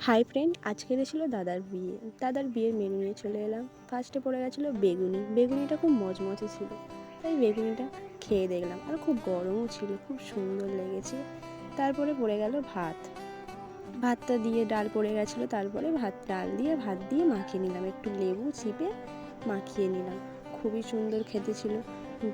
Hi friend, আজকে ছিল দাদার বিয়ে। দাদার বিয়ের মেনু নিয়ে চলে এলাম। ফার্স্টে পড়ে গেছিলো বেগুনি। বেগুনিটা খুব মচমচে ছিল, তাই বেগুনিটা খেয়ে দেখলাম, আর খুব গরমও ছিল, খুব সুন্দর লেগেছে। তারপরে পড়ে গেল ভাত। ভাতটা দিয়ে ডাল পড়ে গেছিলো, তারপরে ডাল দিয়ে ভাত দিয়ে মাখিয়ে নিলাম, একটু লেবু চিপে মাখিয়ে নিলাম। খুবই সুন্দর খেতে ছিল,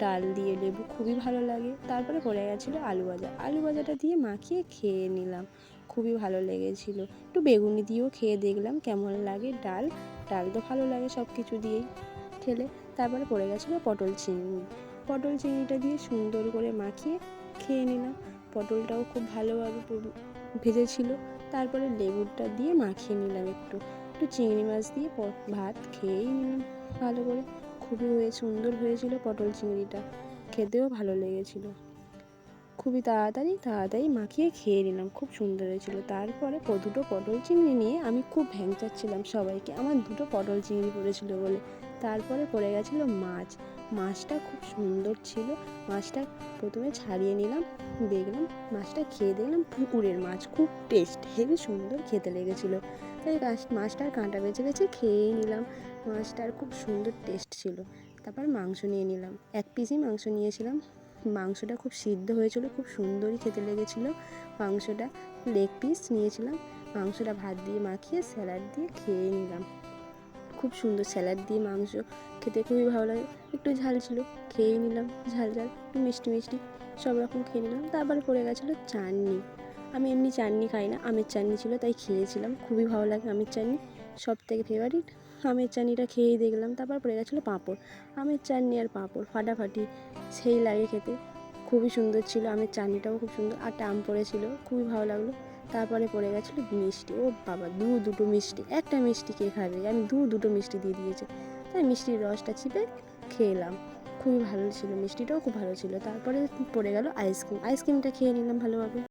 ডাল দিয়ে লেবু খুবই ভালো লাগে। তারপরে পড়ে গেছিলো আলু ভাজা। আলু ভাজাটা দিয়ে মাখিয়ে খেয়ে নিলাম, খুবই ভালো লেগেছিলো। একটু বেগুনি দিয়েও খেয়ে দেখলাম কেমন লাগে। ডাল তো ভালো লাগে সব কিছু দিয়েই খেলে। তারপরে পড়ে গেছিলো পটল চিংড়ি। পটল চিংড়িটা দিয়ে সুন্দর করে মাখিয়ে খেয়ে নিলাম। পটলটাও খুব ভালোভাবে ভেজেছিল। তারপরে লেবুটা দিয়ে মাখিয়ে নিলাম, একটু চিংড়ি মাছ দিয়ে ভাত খেয়েই নিলাম ভালো করে। খুবই সুন্দর হয়েছিল পটল চিংড়িটা, খেতেও ভালো লেগেছিলো। খুবই তাড়াতাড়ি মাখিয়ে খেয়ে নিলাম, খুব সুন্দর হয়েছিল। তারপরে দুটো পটল চিংড়ি নিয়ে আমি খুব ভ্যাংচাচ্ছিলাম সবাইকে, আমার দুটো পটল চিংড়ি পড়েছিল বলে। তারপরে পড়ে গেছিলো মাছটা খুব সুন্দর ছিল। মাছটা প্রথমে ছাড়িয়ে নিলাম, দেখলাম মাছটা খেয়ে দেখলাম পুকুরের মাছ, খুব টেস্ট, হেবি সুন্দর খেতে লেগেছিলো। তাই মাছটার কাঁটা বেছে খেয়েই নিলাম। মাছটার খুব সুন্দর টেস্ট ছিল। তারপর মাংস নিয়ে নিলাম, 1 পিসই মাংস নিয়েছিলাম। মাংসটা খুব সিদ্ধ হয়েছিল, খুব সুন্দরই খেতে লেগেছিলো। মাংসটা লেগ পিস নিয়েছিলাম। মাংসটা ভাত দিয়ে মাখিয়ে স্যালাড দিয়ে খেয়ে নিলাম, খুব সুন্দর। স্যালাড দিয়ে মাংস খেতে খুবই ভালো লাগে। একটু ঝাল ছিল, খেয়ে নিলাম, ঝাল একটু মিষ্টি সব রকম খেয়ে নিলাম। তারপরে পড়ে গেছিলো চাটনি। আমি এমনি চাটনি খাই না, আমের চাটনি ছিল তাই খেয়েছিলাম, খুবই ভালো লাগে আমের চাটনি, সব থেকে ফেভারিট আমের চাটনিটা খেয়েই দেখলাম। তারপর পড়ে গেছিলো পাঁপড়। আমের চাটনি আর পাঁপড় ফাটাফাটি, সেই লাগে খেতে, খুবই সুন্দর ছিল। আমের চাটনিটাও খুব সুন্দর, আর আম পড়েছিল, খুবই ভালো লাগলো। তারপরে পড়ে গেছিলো মিষ্টি। ও বাবা, দুটো মিষ্টি, একটা মিষ্টি কে খাবে, আমি দুটো মিষ্টি দিয়ে দিয়েছে, তাই মিষ্টির রসটা চিপে খেলাম, খুবই ভালো ছিল, মিষ্টিটাও খুব ভালো ছিল। তারপরে পড়ে গেল আইসক্রিমটা খেয়ে নিলাম ভালোভাবে।